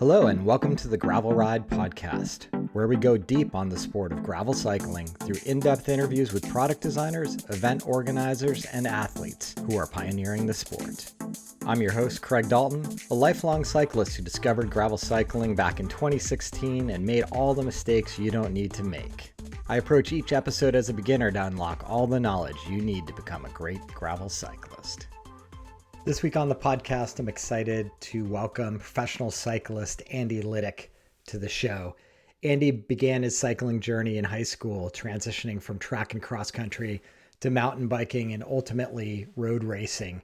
Hello, and welcome to the Gravel Ride podcast, where we go deep on the sport of gravel cycling through in-depth interviews with product designers, event organizers, and athletes who are pioneering the sport. I'm your host, Craig Dalton, a lifelong cyclist who discovered gravel cycling back in 2016 and made all the mistakes you don't need to make. I approach each episode as a beginner to unlock all the knowledge you need to become a great gravel cyclist. This week on the podcast, I'm excited to welcome professional cyclist Andy Lydic to the show. Andy began his cycling journey in high school, transitioning from track and cross country to mountain biking and ultimately road racing.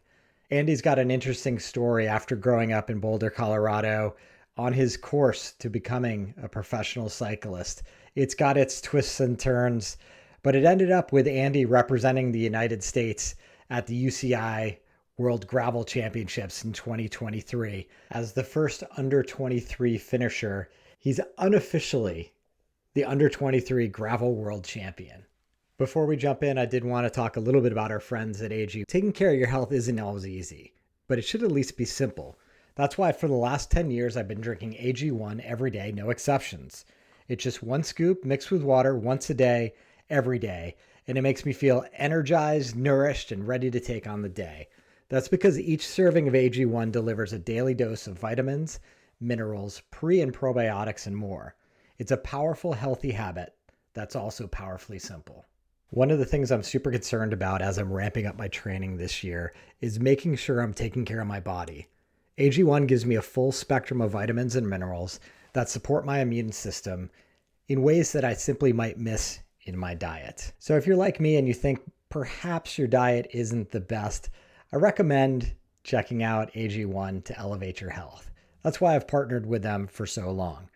Andy's got an interesting story after growing up in Boulder, Colorado, on his course to becoming a professional cyclist. It's got its twists and turns, but it ended up with Andy representing the United States at the UCI World Gravel Championships in 2023. As the first under 23 finisher, he's unofficially the under 23 Gravel World Champion. Before we jump in, I did want to talk a little bit about our friends at AG. Taking care of your health isn't always easy, but it should at least be simple. That's why for the last 10 years, I've been drinking AG1 every day, no exceptions. It's just one scoop mixed with water once a day, every day, and it makes me feel energized, nourished, and ready to take on the day. That's because each serving of AG1 delivers a daily dose of vitamins, minerals, pre and probiotics, and more. It's a powerful, healthy habit that's also powerfully simple. One of the things I'm super concerned about as I'm ramping up my training this year is making sure I'm taking care of my body. AG1 gives me a full spectrum of vitamins and minerals that support my immune system in ways that I simply might miss in my diet. So if you're like me and you think perhaps your diet isn't the best, I recommend checking out AG1 to elevate your health. That's why I've partnered with them for so long.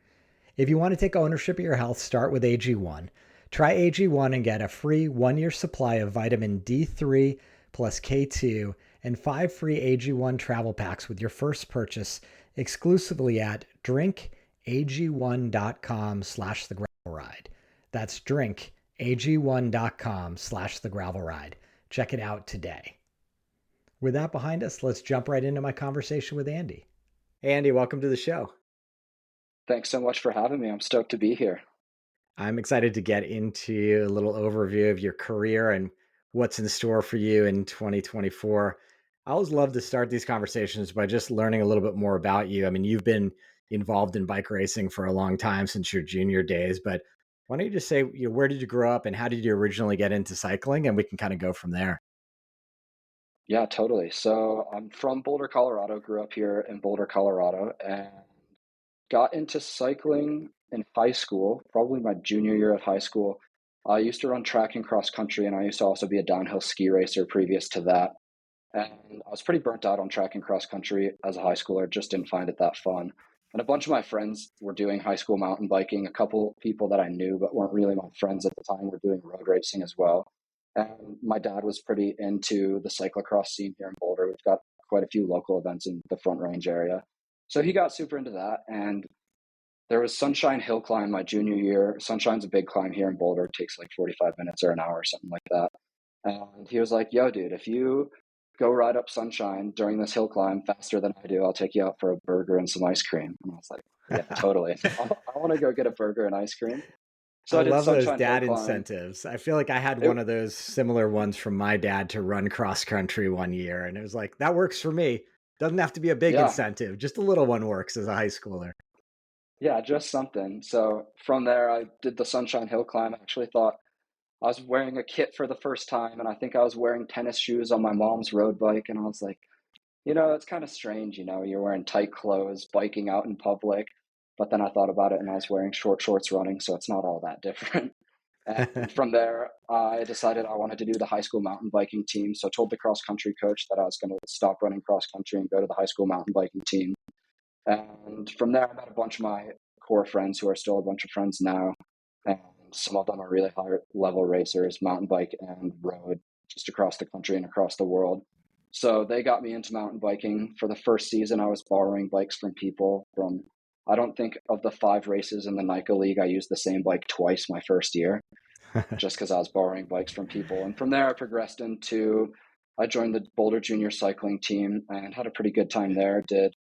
If you want to take ownership of your health, start with AG1. Try AG1 and get a free 1-year supply of vitamin D3 plus K2 and 5 free AG1 travel packs with your first purchase exclusively at drinkag1.com/thegravelride. That's drinkag1.com/thegravelride. Check it out today. With that behind us, let's jump right into my conversation with Andy. Hey, Andy, welcome to the show. Thanks so much for having me. I'm stoked to be here. I'm excited to get into a little overview of your career and what's in store for you in 2024. I always love to start these conversations by just learning a little bit more about you. I mean, you've been involved in bike racing for a long time since your junior days, but why don't you just say, where did you grow up and how did you originally get into cycling? And we can kind of go from there. Yeah, totally. So I'm from Boulder, Colorado, grew up here in Boulder, Colorado, and got into cycling in high school, probably my junior year of high school. I used to run track and cross country, and I used to also be a downhill ski racer previous to that. And I was pretty burnt out on track and cross country as a high schooler, just didn't find it that fun. And a bunch of my friends were doing high school mountain biking. A couple people that I knew but weren't really my friends at the time were doing road racing as well. And my dad was pretty into the cyclocross scene here in Boulder. We've got quite a few local events in the Front Range area. So he got super into that. And there was Sunshine Hill Climb my junior year. Sunshine's a big climb here in Boulder. It takes like 45 minutes or an hour or something like that. And he was like, yo, dude, if you go ride up Sunshine during this hill climb faster than I do, I'll take you out for a burger and some ice cream. And I was like, yeah, totally. I want to go get a burger and ice cream. So I I did love those Sunshine dad Hill Climb. incentives. I feel like I had one of those similar ones from my dad to run cross country one year. And it was like, that works for me. Doesn't have to be a big incentive. Just a little one works as a high schooler. Yeah, just something. So from there, I did the Sunshine Hill Climb. I actually thought I was wearing a kit for the first time. And I think I was wearing tennis shoes on my mom's road bike. And I was like, it's kind of strange. You're wearing tight clothes, biking out in public. But then I thought about it and I was wearing short shorts running, so it's not all that different. And from there, I decided I wanted to do the high school mountain biking team. So I told the cross country coach that I was going to stop running cross country and go to the high school mountain biking team. And from there, I met a bunch of my core friends who are still a bunch of friends now. And some of them are really high level racers, mountain bike and road, just across the country and across the world. So they got me into mountain biking. For the first season, I was borrowing bikes from people from, I don't think of the 5 races in the NICA League, I used the same bike twice my first year, just because I was borrowing bikes from people. And from there, I progressed I joined the Boulder Junior Cycling team and had a pretty good time there. Did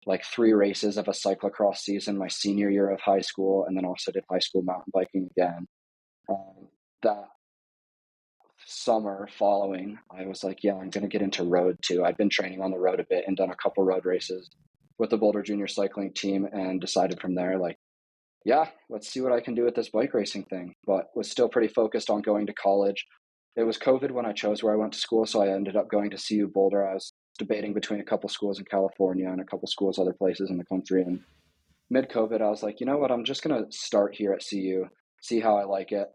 like 3 races of a cyclocross season my senior year of high school, and then also did high school mountain biking again. That summer following, I was like, yeah, I'm going to get into road too. I'd been training on the road a bit and done a couple road races with the Boulder Junior Cycling team, and decided from there, like, yeah, let's see what I can do with this bike racing thing. But was still pretty focused on going to college. It was COVID when I chose where I went to school, so I ended up going to CU Boulder. I was debating between a couple schools in California and a couple schools other places in the country. And mid-COVID, I was like, you know what? I'm just going to start here at CU, see how I like it.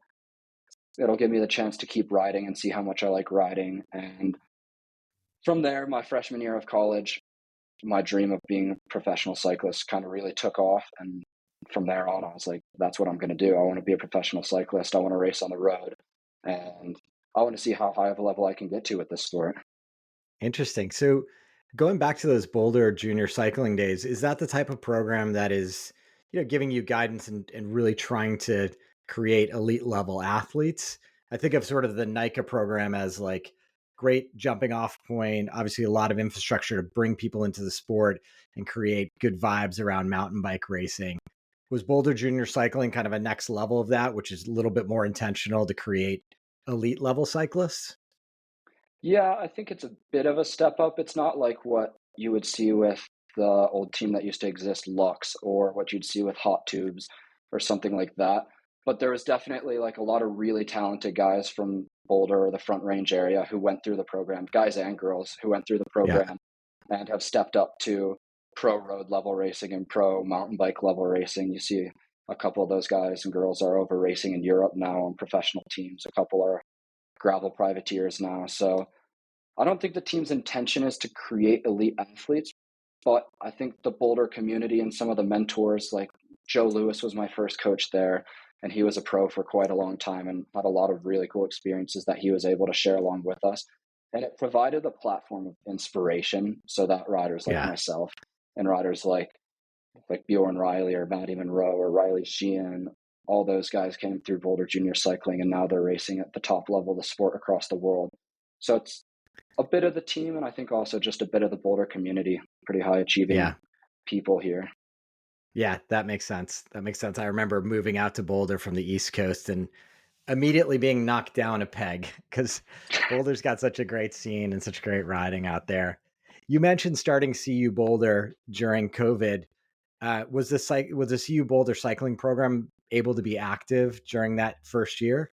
It'll give me the chance to keep riding and see how much I like riding. And from there, my freshman year of college, my dream of being a professional cyclist kind of really took off. And from there on, I was like, that's what I'm going to do. I want to be a professional cyclist. I want to race on the road. And I want to see how high of a level I can get to with this sport. Interesting. So going back to those Boulder Junior Cycling days, is that the type of program that is, giving you guidance and really trying to create elite level athletes? I think of sort of the NICA program as like great jumping off point, obviously a lot of infrastructure to bring people into the sport and create good vibes around mountain bike racing. Was Boulder Junior Cycling kind of a next level of that, which is a little bit more intentional to create elite level cyclists? Yeah, I think it's a bit of a step up. It's not like what you would see with the old team that used to exist, Lux, or what you'd see with Hot Tubes or something like that. But there was definitely like a lot of really talented guys from Boulder or the Front Range area who went through the program, guys and girls who went through the Yeah. program and have stepped up to pro road level racing and pro mountain bike level racing. You see a couple of those guys and girls are over racing in Europe now on professional teams. A couple are gravel privateers now. So I don't think the team's intention is to create elite athletes, but I think the Boulder community and some of the mentors, like Joe Lewis was my first coach there, and he was a pro for quite a long time and had a lot of really cool experiences that he was able to share along with us. And it provided a platform of inspiration so that riders like Yeah. myself and riders like Bjorn Riley or Maddie Monroe or Riley Sheehan, all those guys came through Boulder Junior Cycling, and now they're racing at the top level of the sport across the world. So it's a bit of the team, and I think also just a bit of the Boulder community, pretty high achieving Yeah. people here. Yeah, that makes sense. That makes sense. I remember moving out to Boulder from the East Coast and immediately being knocked down a peg because Boulder's got such a great scene and such great riding out there. You mentioned starting CU Boulder during COVID. Was the CU Boulder cycling program able to be active during that first year?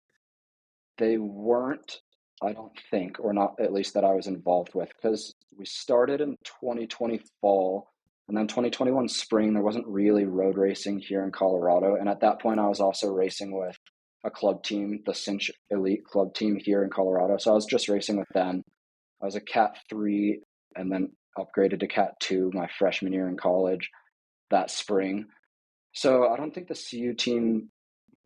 They weren't, I don't think, or not at least that I was involved with, because we started in 2020 fall, and then 2021 spring, there wasn't really road racing here in Colorado. And at that point, I was also racing with a club team, the Cinch Elite club team here in Colorado. So I was just racing with them. I was a Cat 3 and then upgraded to Cat 2 my freshman year in college that spring. So I don't think the CU team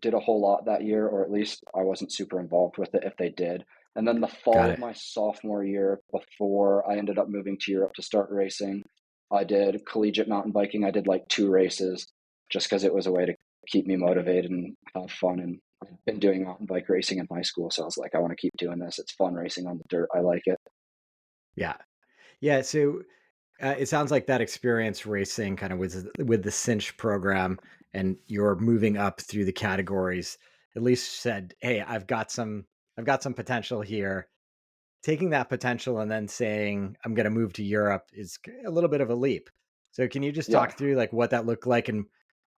did a whole lot that year, or at least I wasn't super involved with it if they did. And then the Got fall of it. my sophomore year, before I ended up moving to Europe to start racing, I did collegiate mountain biking. I did like 2 races just because it was a way to keep me motivated and have fun. And I've been doing mountain bike racing in high school. So I was like, I want to keep doing this. It's fun racing on the dirt. I like it. Yeah. Yeah. So it sounds like that experience racing kind of with the Cinch program and you're moving up through the categories at least said, hey, I've got some potential here. Taking that potential and then saying I'm going to move to Europe is a little bit of a leap. So can you just Yeah. talk through like what that looked like, and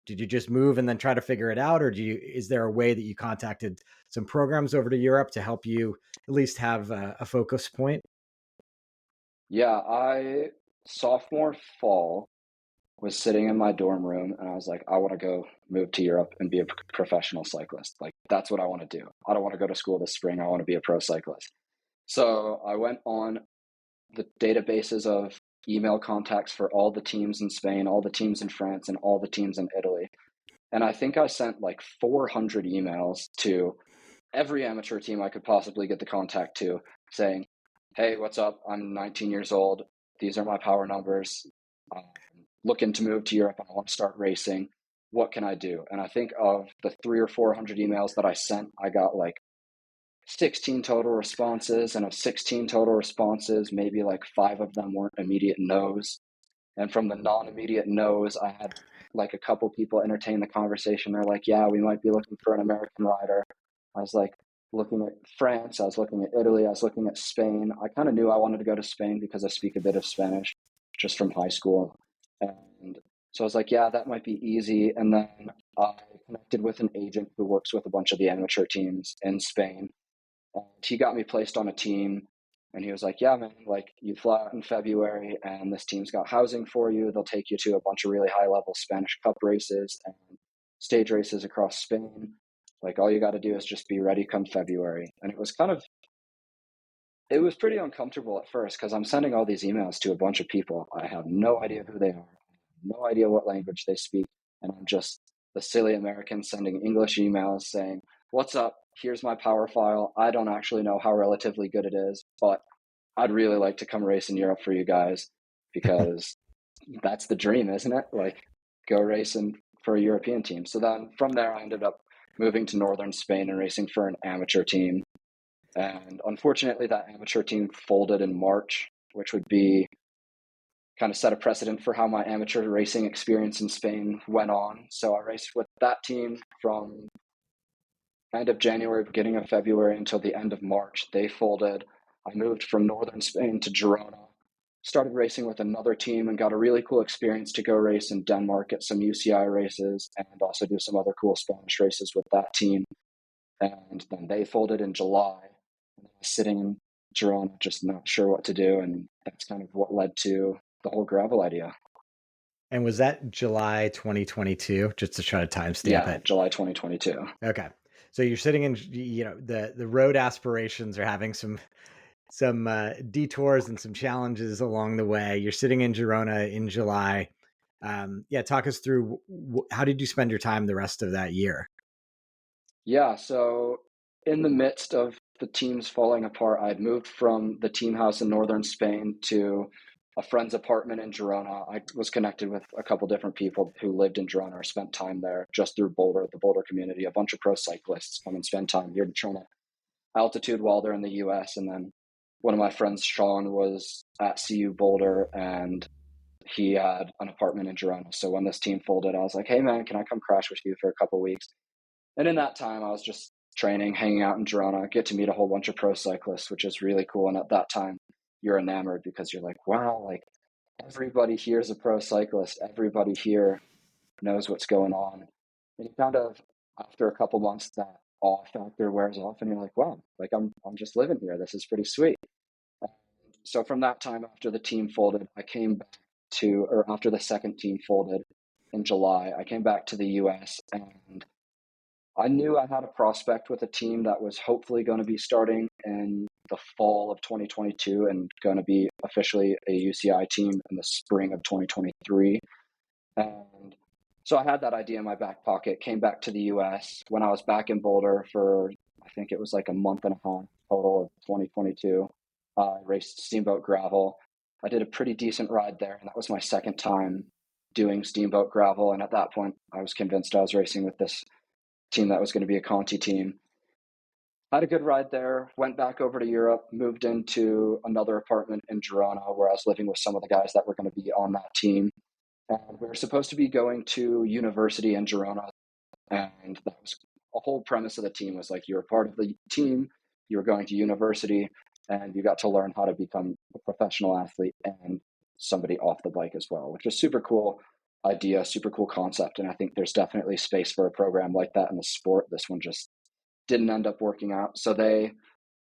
did you just move and then try to figure it out, or is there a way that you contacted some programs over to Europe to help you at least have a focus point? Yeah. Sophomore fall, was sitting in my dorm room and I was like, I want to go move to Europe and be a professional cyclist. Like, that's what I want to do. I don't want to go to school this spring. I want to be a pro cyclist. So I went on the databases of email contacts for all the teams in Spain, all the teams in France, and all the teams in Italy. And I think I sent like 400 emails to every amateur team I could possibly get the contact to, saying, hey, what's up? I'm 19 years old. These are my power numbers. I'm looking to move to Europe and I want to start racing. What can I do? And I think of the 300 or 400 emails that I sent, I got like 16 total responses. And of 16 total responses, maybe like 5 of them weren't immediate no's. And from the non-immediate no's, I had like a couple people entertain the conversation. They're like, yeah, we might be looking for an American rider. I was like looking at France, I was looking at Italy, I was looking at Spain. I kind of knew I wanted to go to Spain because I speak a bit of Spanish just from high school. And so I was like, yeah, that might be easy. And then I connected with an agent who works with a bunch of the amateur teams in Spain. And he got me placed on a team, and he was like, yeah, man, like you fly out in February and this team's got housing for you. They'll take you to a bunch of really high level Spanish Cup races and stage races across Spain. Like all you got to do is just be ready come February. And it was pretty uncomfortable at first because I'm sending all these emails to a bunch of people. I have no idea who they are, no idea what language they speak. And I'm just the silly American sending English emails saying, what's up? Here's my power file. I don't actually know how relatively good it is, but I'd really like to come race in Europe for you guys because that's the dream, isn't it? Like go racing for a European team. So then from there, I ended up moving to northern Spain and racing for an amateur team. And unfortunately, that amateur team folded in March, which would be kind of set a precedent for how my amateur racing experience in Spain went on. So I raced with that team from end of January, beginning of February until the end of March. They folded. I moved from northern Spain to Girona, started racing with another team and got a really cool experience to go race in Denmark at some UCI races and also do some other cool Spanish races with that team. And then they folded in July. And I was sitting in Girona, just not sure what to do. And that's kind of what led to the whole gravel idea. And was that July 2022? Just to try to timestamp Yeah, it. July 2022. Okay. So you're sitting in, the road aspirations are having some detours and some challenges along the way. You're sitting in Girona in July. Talk us through how did you spend your time the rest of that year? Yeah, so in the midst of the teams falling apart, I'd moved from the team house in northern Spain to a friend's apartment in Girona. I was connected with a couple different people who lived in Girona or spent time there just through Boulder, the Boulder community. A bunch of pro cyclists come and spend time here in Girona altitude while they're in the US. And then one of my friends, Sean, was at CU Boulder and he had an apartment in Girona. So when this team folded, I was like, hey man, can I come crash with you for a couple weeks? And in that time, I was just training, hanging out in Girona, get to meet a whole bunch of pro cyclists, which is really cool. And at that time, you're enamored because you're like, wow, like everybody here is a pro cyclist. Everybody here knows what's going on. And you kind of, after a couple months, that awe factor wears off and you're like, wow, like I'm just living here. This is pretty sweet. So from that time, after the team folded, after the second team folded in July, I came back to the US and I knew I had a prospect with a team that was hopefully going to be starting in the fall of 2022 and going to be officially a UCI team in the spring of 2023. And so I had that idea in my back pocket, came back to the US when I was back in Boulder for, I think it was like a month and a half total of 2022. I raced Steamboat Gravel. I did a pretty decent ride there, and that was my second time doing Steamboat Gravel. And at that point, I was convinced I was racing with this team that was going to be a Conti team. I had a good ride there, went back over to Europe, moved into another apartment in Girona where I was living with some of the guys that were going to be on that team. And we were supposed to be going to university in Girona. And that was a whole premise of the team was like, you were part of the team, you were going to university, and you got to learn how to become a professional athlete and somebody off the bike as well, which is super cool idea, super cool concept. And I think there's definitely space for a program like that in the sport. This one just didn't end up working out. So they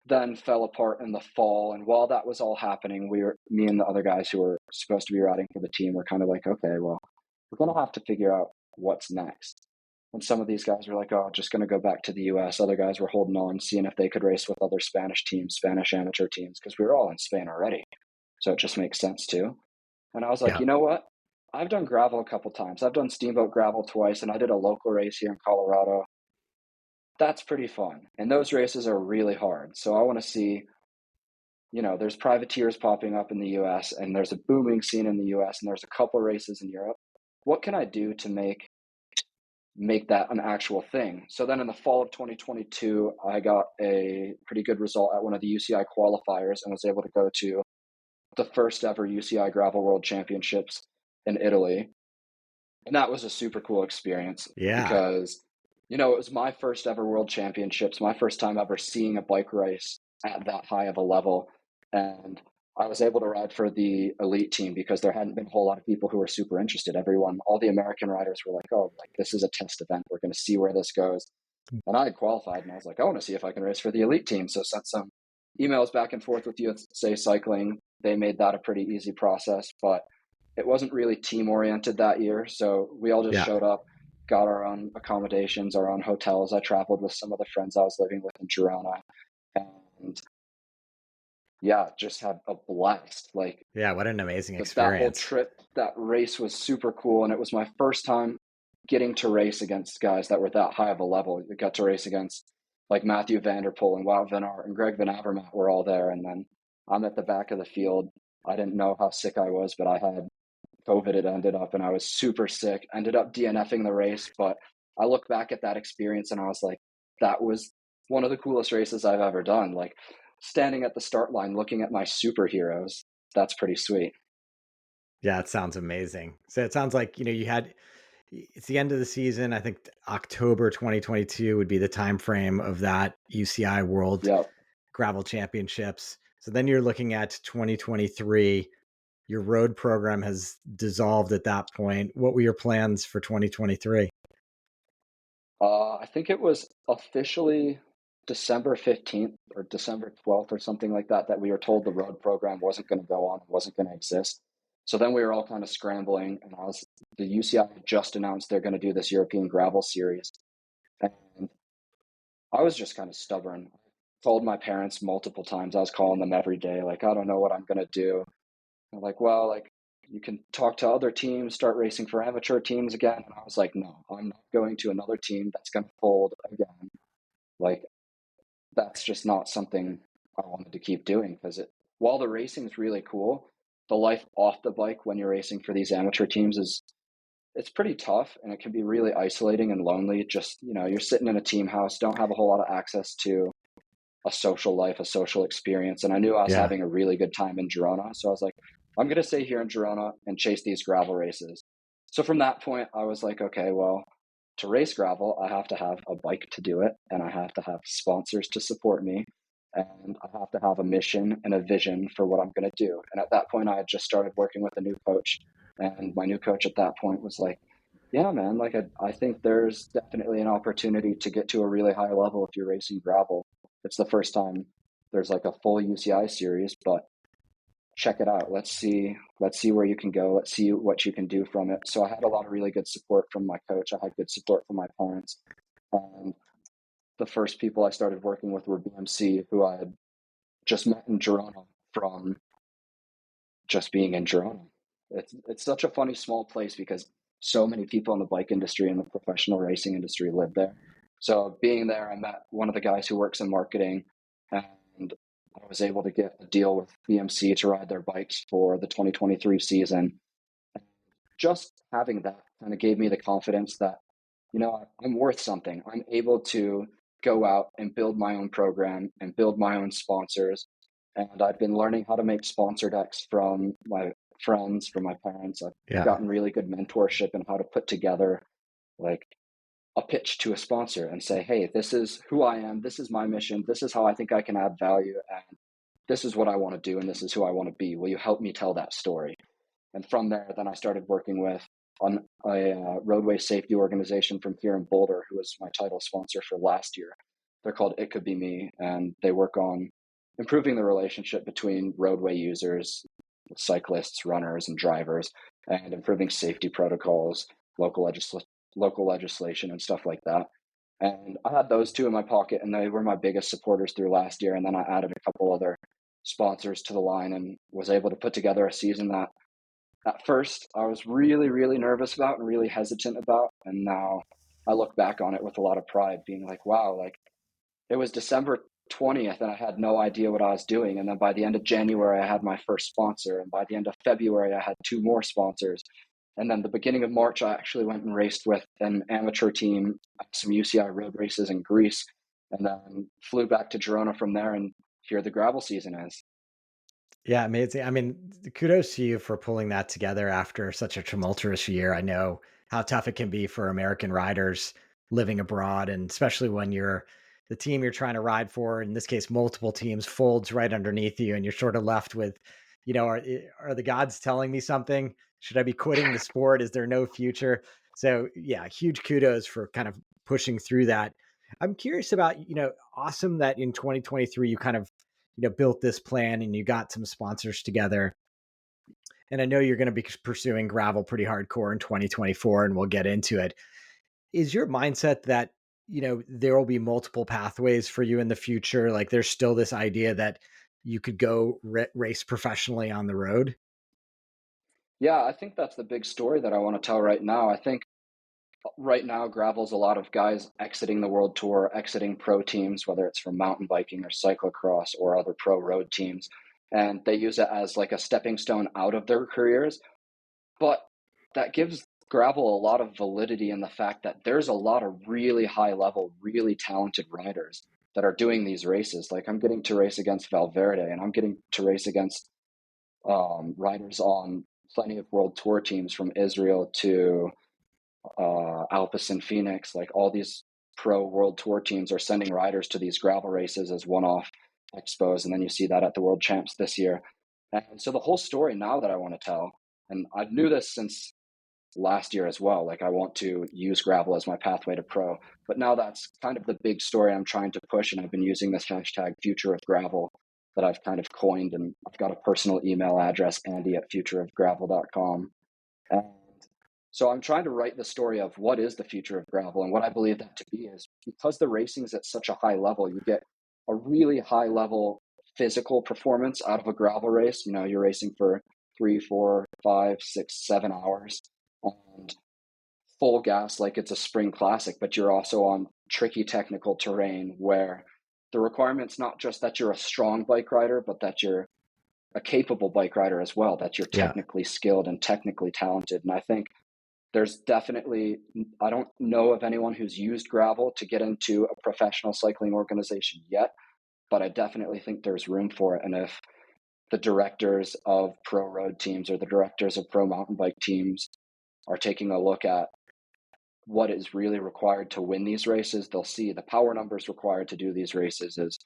then fell apart in the fall. And while that was all happening, me and the other guys who were supposed to be riding for the team were kind of like, okay, well, we're going to have to figure out what's next. And some of these guys were like, oh, just going to go back to the US. Other guys were holding on, seeing if they could race with other Spanish teams, Spanish amateur teams, because we were all in Spain already. So it just makes sense too. And I was like, Yeah. you know what? I've done gravel a couple times. I've done Steamboat Gravel twice, and I did a local race here in Colorado. That's pretty fun. And those races are really hard. So I want to see, there's privateers popping up in the US, and there's a booming scene in the US, and there's a couple races in Europe. What can I do to make that an actual thing? So then in the fall of 2022, I got a pretty good result at one of the UCI qualifiers and was able to go to the first ever UCI Gravel World Championships in Italy. And that was a super cool experience Yeah. because, it was my first ever World Championships, my first time ever seeing a bike race at that high of a level. And I was able to ride for the elite team because there hadn't been a whole lot of people who were super interested. All the American riders were like, oh, like this is a test event. We're going to see where this goes. And I had qualified and I was like, I want to see if I can race for the elite team. So sent some emails back and forth with USA Cycling. They made that a pretty easy process, but it wasn't really team oriented that year. So we all just Yeah. showed up, got our own accommodations, our own hotels. I traveled with some of the friends I was living with in Girona, and yeah, just had a blast. Like, Yeah. What an amazing that whole experience. trip, that race was super cool. And it was my first time getting to race against guys that were that high of a level. I got to race against like Matthew Vanderpool and Wout Van Aert and Greg Van Avermaet were all there. And then I'm at the back of the field. I didn't know how sick I was, but I had COVID. It ended up, and I was super sick, ended up DNFing the race. But I look back at that experience and I was like, that was one of the coolest races I've ever done. Like standing at the start line, looking at my superheroes, that's pretty sweet. Yeah, it sounds amazing. So it sounds like, it's the end of the season. I think October 2022 would be the time frame of that UCI World Yep. Gravel Championships. So then you're looking at 2023. Your road program has dissolved at that point. What were your plans for 2023? I think it was officially December 15th or December 12th or something like that, that we were told the road program wasn't going to go on, wasn't going to exist. So then we were all kind of scrambling, and the UCI had just announced they're going to do this European gravel series. And I was just kind of stubborn. I told my parents multiple times. I was calling them every day, like, I don't know what I'm going to do. They're like, well, like, you can talk to other teams, start racing for amateur teams again. And I was like, no, I'm not going to another team that's going to fold again. Like, that's just not something I wanted to keep doing because while the racing is really cool, the life off the bike when you're racing for these amateur teams it's pretty tough, and it can be really isolating and lonely. Just, you're sitting in a team house, don't have a whole lot of access to a social life, a social experience. And I knew I was Yeah. having a really good time in Girona. So I was like, I'm going to stay here in Girona and chase these gravel races. So from that point, I was like, okay, well, to race gravel, I have to have a bike to do it, and I have to have sponsors to support me, and I have to have a mission and a vision for what I'm going to do. And at that point, I had just started working with a new coach, and my new coach at that point was like, yeah, man, like I think there's definitely an opportunity to get to a really high level if you're racing gravel. It's the first time there's like a full UCI series, but check it out. Let's see where you can go. Let's see what you can do from it. So I had a lot of really good support from my coach. I had good support from my parents. And the first people I started working with were BMC, who I had just met in Girona from just being in Girona. It's such a funny small place because so many people in the bike industry and the professional racing industry live there. So being there, I met one of the guys who works in marketing, and I was able to get a deal with BMC to ride their bikes for the 2023 season. Just having that kind of gave me the confidence that, I'm worth something. I'm able to go out and build my own program and build my own sponsors. And I've been learning how to make sponsor decks from my friends, from my parents. I've Yeah. gotten really good mentorship in how to put together like a pitch to a sponsor and say, hey, this is who I am. This is my mission. This is how I think I can add value. And this is what I want to do. And this is who I want to be. Will you help me tell that story? And from there, then I started working with a roadway safety organization from here in Boulder, who was my title sponsor for last year. They're called It Could Be Me, and they work on improving the relationship between roadway users, cyclists, runners, and drivers, and improving safety protocols, local legislation, and stuff like that. And I had those two in my pocket, and they were my biggest supporters through last year. And then I added a couple other sponsors to the line and was able to put together a season that at first I was really, really nervous about and really hesitant about. And now I look back on it with a lot of pride, being like, wow, like it was December 20th and I had no idea what I was doing. And then by the end of January, I had my first sponsor. And by the end of February, I had two more sponsors. And then the beginning of March, I actually went and raced with an amateur team at some UCI road races in Greece, and then flew back to Girona from there. And here the gravel season is. Yeah, amazing. I mean, kudos to you for pulling that together after such a tumultuous year. I know how tough it can be for American riders living abroad, and especially when the team you're trying to ride for, in this case, multiple teams, folds right underneath you, and you're sort of left with, are the gods telling me something? Should I be quitting the sport? Is there no future? So, yeah, huge kudos for kind of pushing through that. I'm curious about, awesome that in 2023 you kind of built this plan and you got some sponsors together. And I know you're going to be pursuing gravel pretty hardcore in 2024, and we'll get into it. Is your mindset that, there will be multiple pathways for you in the future? Like there's still this idea that you could go race professionally on the road? Yeah, I think that's the big story that I want to tell right now. I think right now gravel's a lot of guys exiting the world tour, exiting pro teams, whether it's from mountain biking or cyclocross or other pro road teams, and they use it as like a stepping stone out of their careers. But that gives gravel a lot of validity in the fact that there's a lot of really high level, really talented riders that are doing these races. Like I'm getting to race against Valverde, and I'm getting to race against riders on plenty of world tour teams from Israel to Alpecin Phoenix. Like all these pro world tour teams are sending riders to these gravel races as one-off expos, and then you see that at the world champs this year. And so the whole story now that I want to tell, and I knew this since last year as well, like I want to use gravel as my pathway to pro, but now that's kind of the big story I'm trying to push, and I've been using this hashtag future of gravel that I've kind of coined, and I've got a personal email address, andy@futureofgravel.com. And so I'm trying to write the story of what is the future of gravel, and what I believe that to be is, because the racing's at such a high level, you get a really high level physical performance out of a gravel race. You know, you're racing for 3, 4, 5, 6, 7 hours and full gas like it's a spring classic, but you're also on tricky technical terrain where the requirement's not just that you're a strong bike rider, but that you're a capable bike rider as well, that you're Yeah. technically skilled and technically talented. And I think there's definitely, I don't know of anyone who's used gravel to get into a professional cycling organization yet, but I definitely think there's room for it. And if the directors of pro road teams or the directors of pro mountain bike teams are taking a look at what is really required to win these races, they'll see the power numbers required to do these races is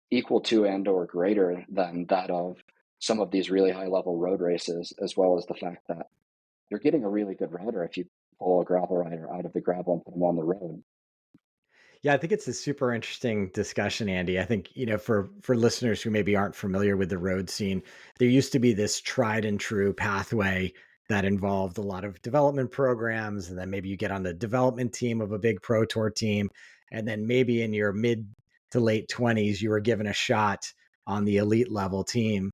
equal to and or greater than that of some of these really high level road races, as well as the fact that you're getting a really good rider if you pull a gravel rider out of the gravel and put them on the road. Yeah, I think it's a super interesting discussion, Andy. I think, for listeners who maybe aren't familiar with the road scene, there used to be this tried and true pathway that involved a lot of development programs, and then maybe you get on the development team of a big pro tour team, and then maybe in your mid to late 20s you were given a shot on the elite level team.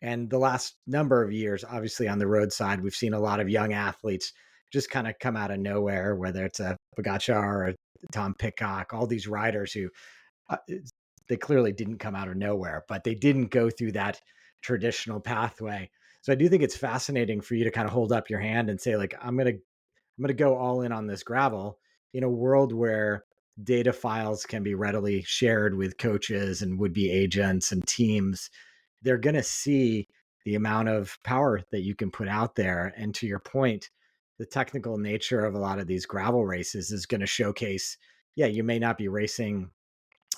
And the last number of years, obviously on the road side, we've seen a lot of young athletes just kind of come out of nowhere, whether it's a Pogacar or a Tom Pitcock, all these riders who uh, they clearly didn't come out of nowhere, but they didn't go through that traditional pathway. So I do think it's fascinating for you to kind of hold up your hand and say, like, I'm gonna go all in on this gravel in a world where data files can be readily shared with coaches and would-be agents and teams. They're gonna see the amount of power that you can put out there. And to your point, the technical nature of a lot of these gravel races is going to showcase, yeah, you may not be racing,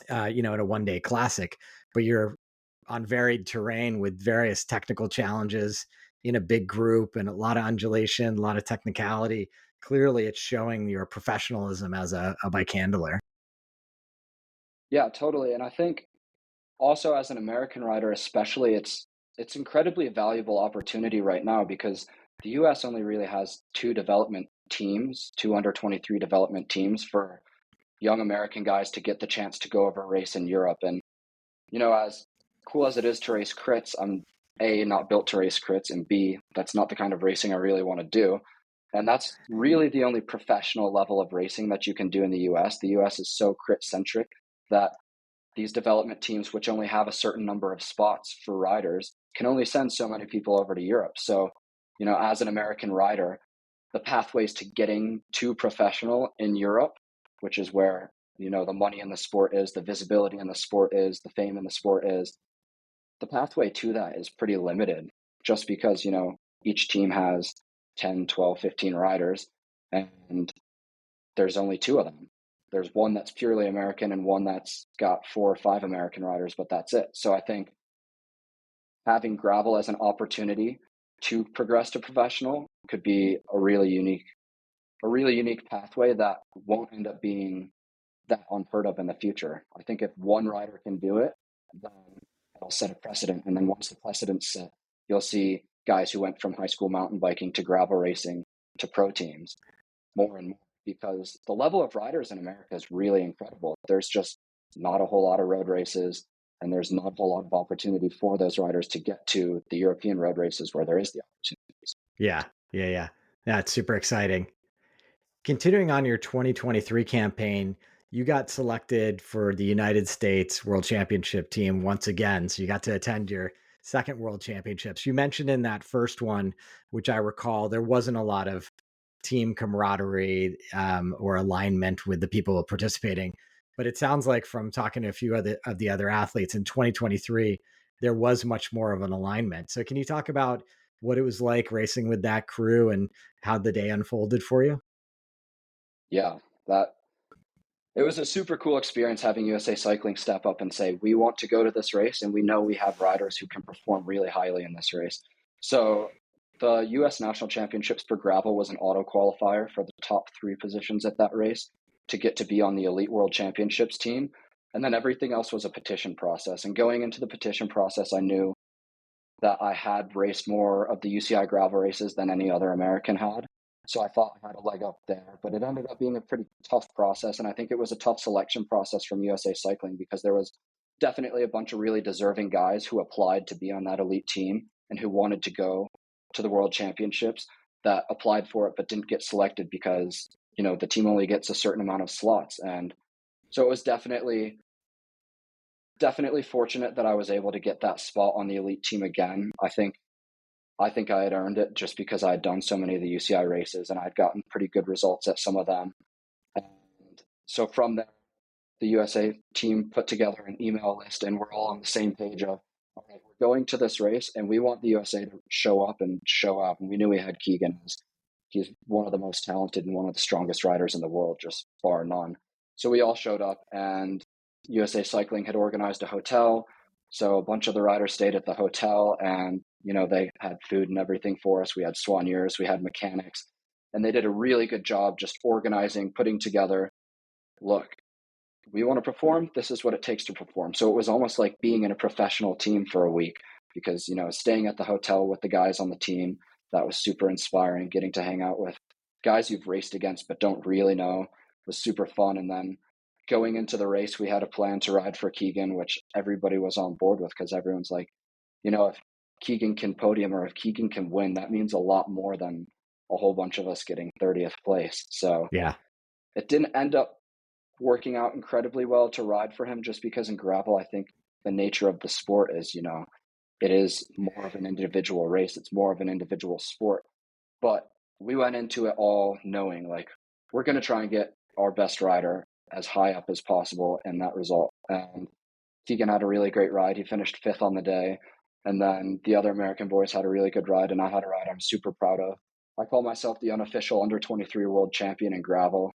in a 1 day classic, but you're on varied terrain with various technical challenges in a big group and a lot of undulation, a lot of technicality. Clearly, it's showing your professionalism as a bike handler. Yeah, totally. And I think also as an American rider, especially, it's incredibly valuable opportunity right now because the US only really has two development teams, two under 23 development teams for young American guys to get the chance to go over a race in Europe. And as cool as it is to race crits, I'm A, not built to race crits, and B, that's not the kind of racing I really want to do. And that's really the only professional level of racing that you can do in the US. The US is so crit centric that these development teams, which only have a certain number of spots for riders, can only send so many people over to Europe. So, as an American rider, the pathways to getting to professional in Europe, which is where, the money in the sport is, the visibility in the sport is, the fame in the sport is, the pathway to that is pretty limited just because, each team has 10, 12, 15 riders, and there's only two of them. There's one that's purely American and one that's got 4 or 5 American riders, but that's it. So I think having gravel as an opportunity to progress to professional could be a really unique pathway that won't end up being that unheard of in the future. I think if one rider can do it, then it'll set a precedent. And then once the precedent's set, you'll see guys who went from high school mountain biking to gravel racing to pro teams more and more, because the level of riders in America is really incredible. There's just not a whole lot of road races, and there's not a whole lot of opportunity for those riders to get to the European road races where there is the opportunities. Yeah. That's super exciting. Continuing on your 2023 campaign, you got selected for the United States World Championship team once again. So you got to attend your second World Championships. You mentioned in that first one, which I recall, there wasn't a lot of team camaraderie or alignment with the people participating. But it sounds like from talking to a few of the other athletes in 2023, there was much more of an alignment. So can you talk about what it was like racing with that crew and how the day unfolded for you? Yeah, that it was a super cool experience having USA Cycling step up and say, we want to go to this race and we know we have riders who can perform really highly in this race. So the US National Championships for gravel was an auto qualifier for the top 3 positions at that race to get to be on the Elite World Championships team. And then everything else was a petition process. And going into the petition process, I knew that I had raced more of the UCI gravel races than any other American had. So I thought I had a leg up there, but it ended up being a pretty tough process. And I think it was a tough selection process from USA Cycling because there was definitely a bunch of really deserving guys who applied to be on that elite team and who wanted to go to the World Championships that applied for it, but didn't get selected because, the team only gets a certain amount of slots. And so it was definitely fortunate that I was able to get that spot on the elite team again. I think I had earned it just because I had done so many of the UCI races and I'd gotten pretty good results at some of them. And so from there, the USA team put together an email list and we're all on the same page of, all right, we're going to this race and we want the USA to show up and show up. And we knew we had Keegan. He's one of the most talented and one of the strongest riders in the world, just bar none. So we all showed up and USA Cycling had organized a hotel. So a bunch of the riders stayed at the hotel and, they had food and everything for us. We had soigneurs, we had mechanics, and they did a really good job just organizing, putting together, look, we want to perform. This is what it takes to perform. So it was almost like being in a professional team for a week because, staying at the hotel with the guys on the team, that was super inspiring. Getting to hang out with guys you've raced against but don't really know was super fun. And then going into the race, we had a plan to ride for Keegan, which everybody was on board with because everyone's like, if Keegan can podium or if Keegan can win, that means a lot more than a whole bunch of us getting 30th place. So Yeah. it didn't end up working out incredibly well to ride for him just because in gravel, I think the nature of the sport is, it is more of an individual race. It's more of an individual sport. But we went into it all knowing like we're going to try and get our best rider as high up as possible in that result. And Keegan had a really great ride. He finished 5th on the day. And then the other American boys had a really good ride, and I had a ride I'm super proud of. I call myself the unofficial under 23 world champion in gravel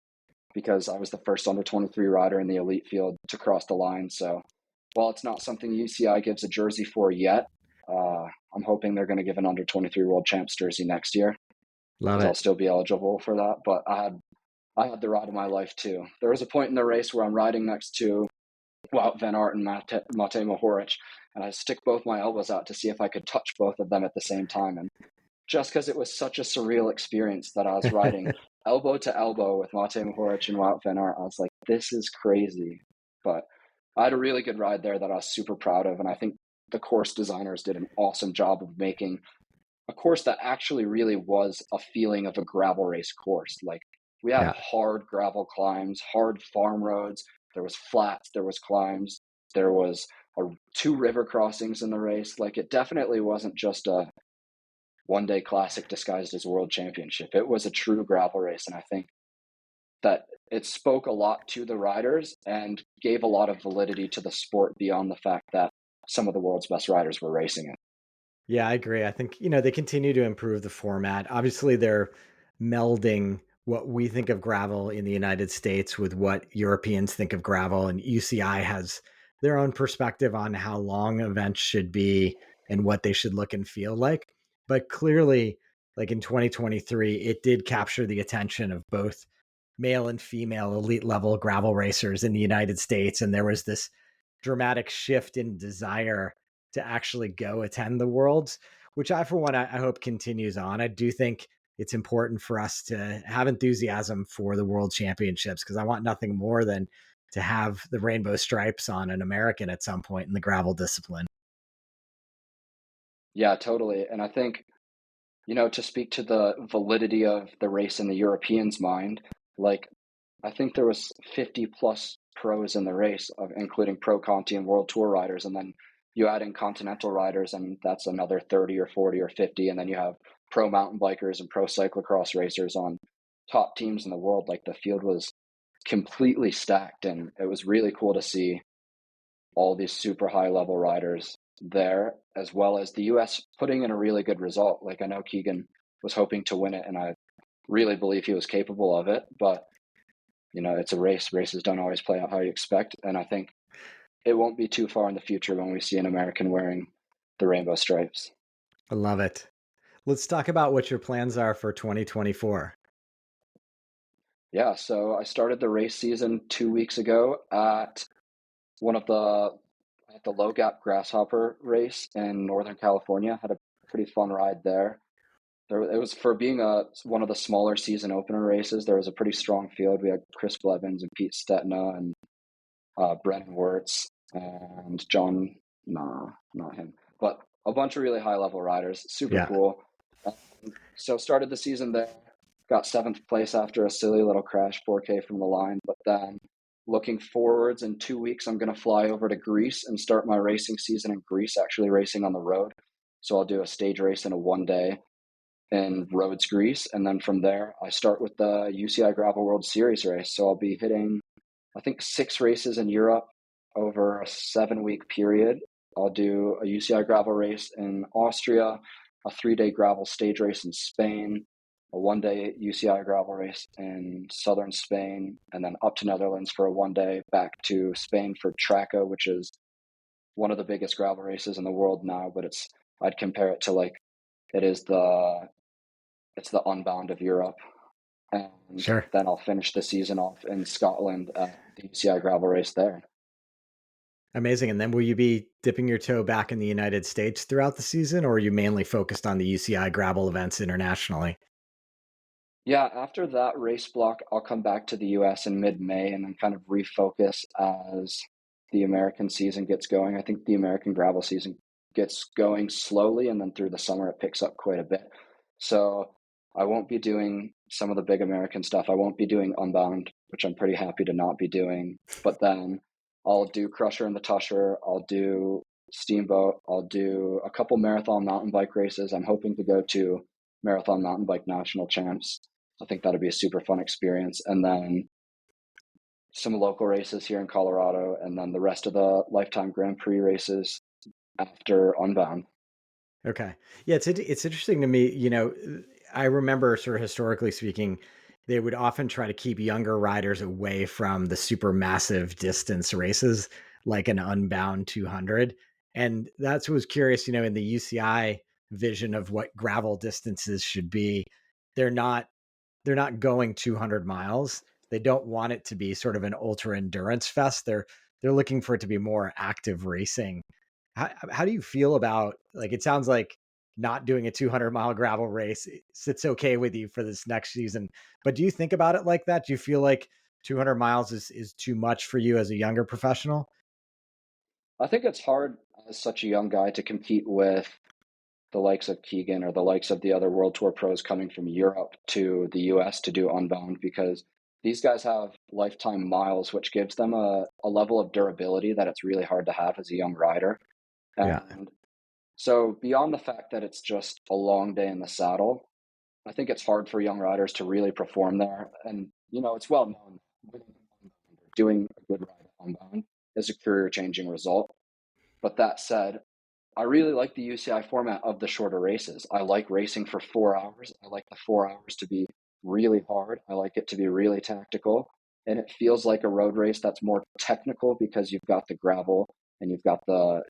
because I was the first under 23 rider in the elite field to cross the line. So while it's not something UCI gives a jersey for yet, I'm hoping they're going to give an under 23 world champs jersey next year Love because I'll it. still be eligible for that. But I had the ride of my life too. There was a point in the race where I'm riding next to Wout van Aert and Matej Mohoric, and I stick both my elbows out to see if I could touch both of them at the same time. And just because it was such a surreal experience that I was riding elbow to elbow with Matej Mohoric and Wout van Aert, I was like, this is crazy. But I had a really good ride there that I was super proud of, and I think the course designers did an awesome job of making a course that actually really was a feeling of a gravel race course. Like we had Yeah. hard gravel climbs, hard farm roads. There was flats, there was climbs, there was 2 river crossings in the race. Like it definitely wasn't just a one-day classic disguised as a world championship. It was a true gravel race. And I think that it spoke a lot to the riders and gave a lot of validity to the sport beyond the fact that some of the world's best riders were racing it. Yeah, I agree. I think, they continue to improve the format. Obviously, they're melding what we think of gravel in the United States with what Europeans think of gravel. And UCI has their own perspective on how long events should be and what they should look and feel like. But clearly, like in 2023, it did capture the attention of both male and female elite level gravel racers in the United States. And there was this dramatic shift in desire to actually go attend the Worlds, which I, for one, I hope continues on. I do think it's important for us to have enthusiasm for the World Championships because I want nothing more than to have the rainbow stripes on an American at some point in the gravel discipline. Yeah, totally. And I think, to speak to the validity of the race in the Europeans' mind, like I think there was 50 plus pros in the race, including pro Conti and World Tour riders, and then you add in continental riders, and that's another 30 or 40 or 50, and then you have pro mountain bikers and pro cyclocross racers on top teams in the world. Like the field was completely stacked, and it was really cool to see all these super high level riders there, as well as the US putting in a really good result. Like I know Keegan was hoping to win it, and I really believe he was capable of it, but it's a race. Races don't always play out how you expect. And I think it won't be too far in the future when we see an American wearing the rainbow stripes. I love it. Let's talk about what your plans are for 2024. Yeah, so I started the race season 2 weeks ago at the Low Gap Grasshopper race in Northern California. Had a pretty fun ride there. It was for being one of the smaller season opener races. There was a pretty strong field. We had Chris Blevins and Pete Stetina and Brennan Wirtz and John, nah, not him, but a bunch of really high level riders. Super Yeah. cool. So started the season there, got seventh place after a silly little crash, 4K from the line. But then looking forwards, in 2 weeks, I'm going to fly over to Greece and start my racing season in Greece, actually racing on the road. So I'll do a stage race in a 1 day in Rhodes, Greece. And then from there, I start with the UCI Gravel World Series race. So I'll be hitting, I think, 6 races in Europe over a 7-week period. I'll do a UCI gravel race in Austria, a 3-day gravel stage race in Spain, a 1-day UCI gravel race in southern Spain, and then up to Netherlands for a 1-day, back to Spain for Traco, which is one of the biggest gravel races in the world now. But I'd compare it to like it's the Unbound of Europe. And Sure. then I'll finish the season off in Scotland at the UCI gravel race there. Amazing. And then will you be dipping your toe back in the United States throughout the season, or are you mainly focused on the UCI gravel events internationally? Yeah, after that race block, I'll come back to the US in mid-May and then kind of refocus as the American season gets going. I think the American gravel season gets going slowly, and then through the summer it picks up quite a bit. So I won't be doing some of the big American stuff. I won't be doing Unbound, which I'm pretty happy to not be doing. But then I'll do Crusher and the Tusher. I'll do Steamboat. I'll do a couple marathon mountain bike races. I'm hoping to go to Marathon Mountain Bike National Champs. I think that'll be a super fun experience. And then some local races here in Colorado, and then the rest of the Lifetime Grand Prix races after Unbound. Okay. Yeah, it's interesting to me, I remember sort of historically speaking, they would often try to keep younger riders away from the super massive distance races like an Unbound 200. And that's what was curious, in the UCI vision of what gravel distances should be. They're not they're not going 200 miles. They don't want it to be sort of an ultra endurance fest. They're looking for it to be more active racing. How do you feel about, like, it sounds like not doing a 200-mile gravel race sits okay with you for this next season, but do you think about it like that? Do you feel like 200 miles is too much for you as a younger professional? I think it's hard as such a young guy to compete with the likes of Keegan or the likes of the other World Tour pros coming from Europe to the US to do Unbound, because these guys have lifetime miles, which gives them a level of durability that it's really hard to have as a young rider. Yeah. And so beyond the fact that it's just a long day in the saddle, I think it's hard for young riders to really perform there. And, it's well known doing a good ride at Unbound is a career changing result. But that said, I really like the UCI format of the shorter races. I like racing for 4 hours. I like the 4 hours to be really hard. I like it to be really tactical. And it feels like a road race that's more technical because you've got the gravel and you've got the,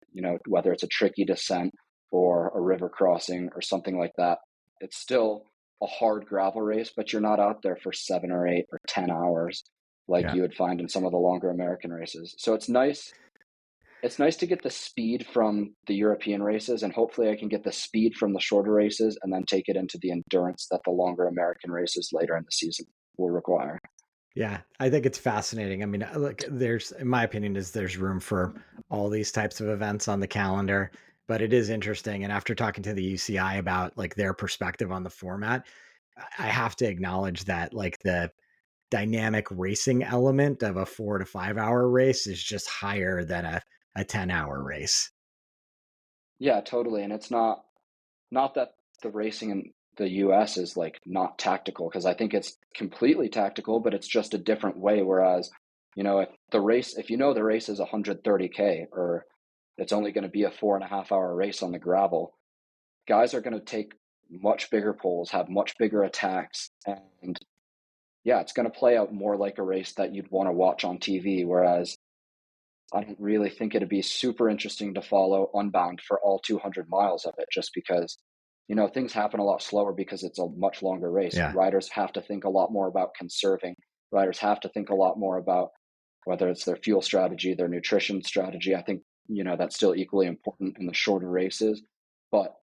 whether it's a tricky descent or a river crossing or something like that. It's still a hard gravel race, but you're not out there for 7 or 8 or 10 hours like Yeah. you would find in some of the longer American races. So it's nice. It's nice to get the speed from the European races, and hopefully I can get the speed from the shorter races and then take it into the endurance that the longer American races later in the season will require. Yeah, I think it's fascinating. I mean, look, in my opinion, there's room for all these types of events on the calendar, but it is interesting. And after talking to the UCI about like their perspective on the format, I have to acknowledge that like the dynamic racing element of a 4 to 5 hour race is just higher than a 10-hour race. Yeah, totally. And it's not that the racing in the US is like not tactical, because I think it's completely tactical, but it's just a different way. Whereas, if the race is 130K or it's only going to be a 4.5 hour race on the gravel, guys are going to take much bigger pulls, have much bigger attacks, and yeah, it's going to play out more like a race that you'd want to watch on TV. Whereas I don't really think it'd be super interesting to follow Unbound for all 200 miles of it, just because, things happen a lot slower because it's a much longer race. Yeah. Riders have to think a lot more about conserving. Riders have to think a lot more about whether it's their fuel strategy, their nutrition strategy. I think, that's still equally important in the shorter races. But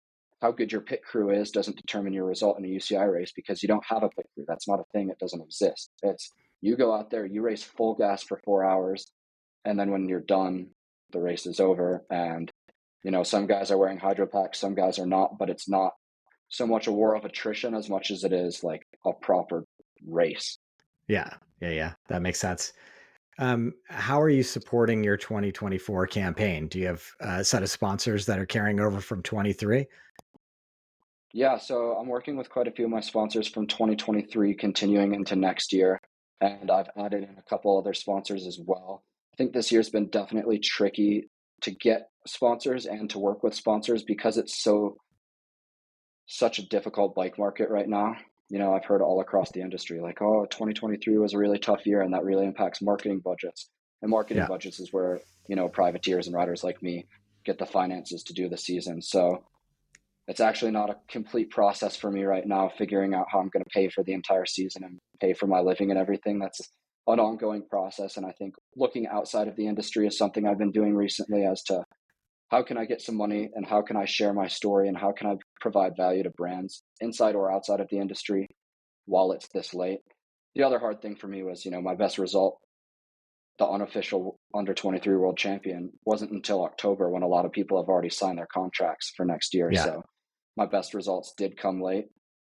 how good your pit crew is doesn't determine your result in a UCI race, because you don't have a pit crew. That's not a thing. It doesn't exist. It's you go out there, you race full gas for 4 hours, and then when you're done, the race is over. And, some guys are wearing hydro packs, some guys are not, but it's not so much a war of attrition as much as it is like a proper race. Yeah. Yeah. That makes sense. How are you supporting your 2024 campaign? Do you have a set of sponsors that are carrying over from 23? Yeah, so I'm working with quite a few of my sponsors from 2023 continuing into next year, and I've added in a couple other sponsors as well. I think this year's been definitely tricky to get sponsors and to work with sponsors because it's such a difficult bike market right now. I've heard all across the industry like, oh, 2023 was a really tough year, and that really impacts marketing budgets. And marketing Yeah. budgets is where, privateers and riders like me get the finances to do the season. So it's actually not a complete process for me right now, figuring out how I'm going to pay for the entire season and pay for my living and everything. That's an ongoing process. And I think looking outside of the industry is something I've been doing recently as to how can I get some money and how can I share my story and how can I provide value to brands inside or outside of the industry while it's this late. The other hard thing for me was, my best result, the unofficial under 23 world champion, wasn't until October, when a lot of people have already signed their contracts for next year. Yeah. So my best results did come late,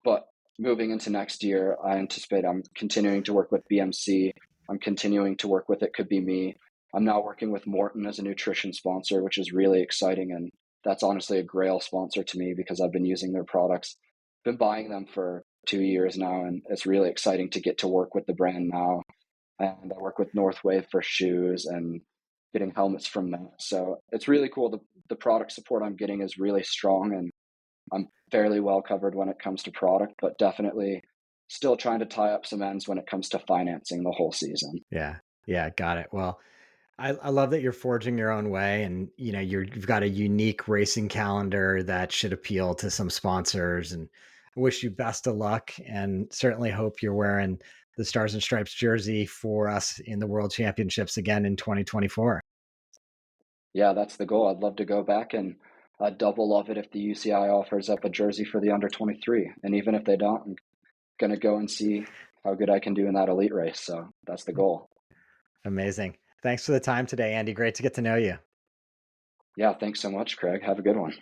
but moving into next year, I anticipate I'm continuing to work with BMC. I'm continuing to work with It Could Be Me. I'm now working with Morton as a nutrition sponsor, which is really exciting. And that's honestly a grail sponsor to me because I've been using their products, been buying them for 2 years now. And it's really exciting to get to work with the brand now. And I work with Northwave for shoes and getting helmets from them. So it's really cool. The product support I'm getting is really strong, and I'm fairly well covered when it comes to product, but definitely still trying to tie up some ends when it comes to financing the whole season. Yeah. Yeah. Got it. Well, I love that you're forging your own way, and you've got a unique racing calendar that should appeal to some sponsors, and I wish you best of luck, and certainly hope you're wearing the Stars and Stripes jersey for us in the World Championships again in 2024. Yeah, that's the goal. I'd love to go back, and I'd double love it if the UCI offers up a jersey for the under 23. And even if they don't, I'm going to go and see how good I can do in that elite race. So that's the goal. Amazing. Thanks for the time today, Andy. Great to get to know you. Yeah, thanks so much, Craig. Have a good one.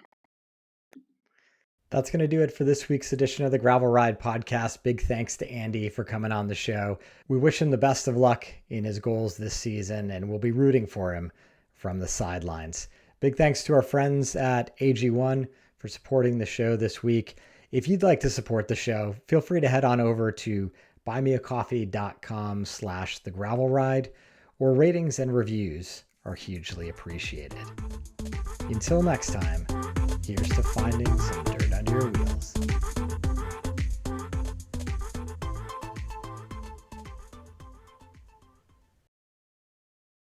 That's going to do it for this week's edition of the Gravel Ride podcast. Big thanks to Andy for coming on the show. We wish him the best of luck in his goals this season, and we'll be rooting for him from the sidelines. Big thanks to our friends at AG1 for supporting the show this week. If you'd like to support the show, feel free to head on over to buymeacoffee.com/thegravelride, or ratings and reviews are hugely appreciated. Until next time, here's to finding some dirt under your wheels.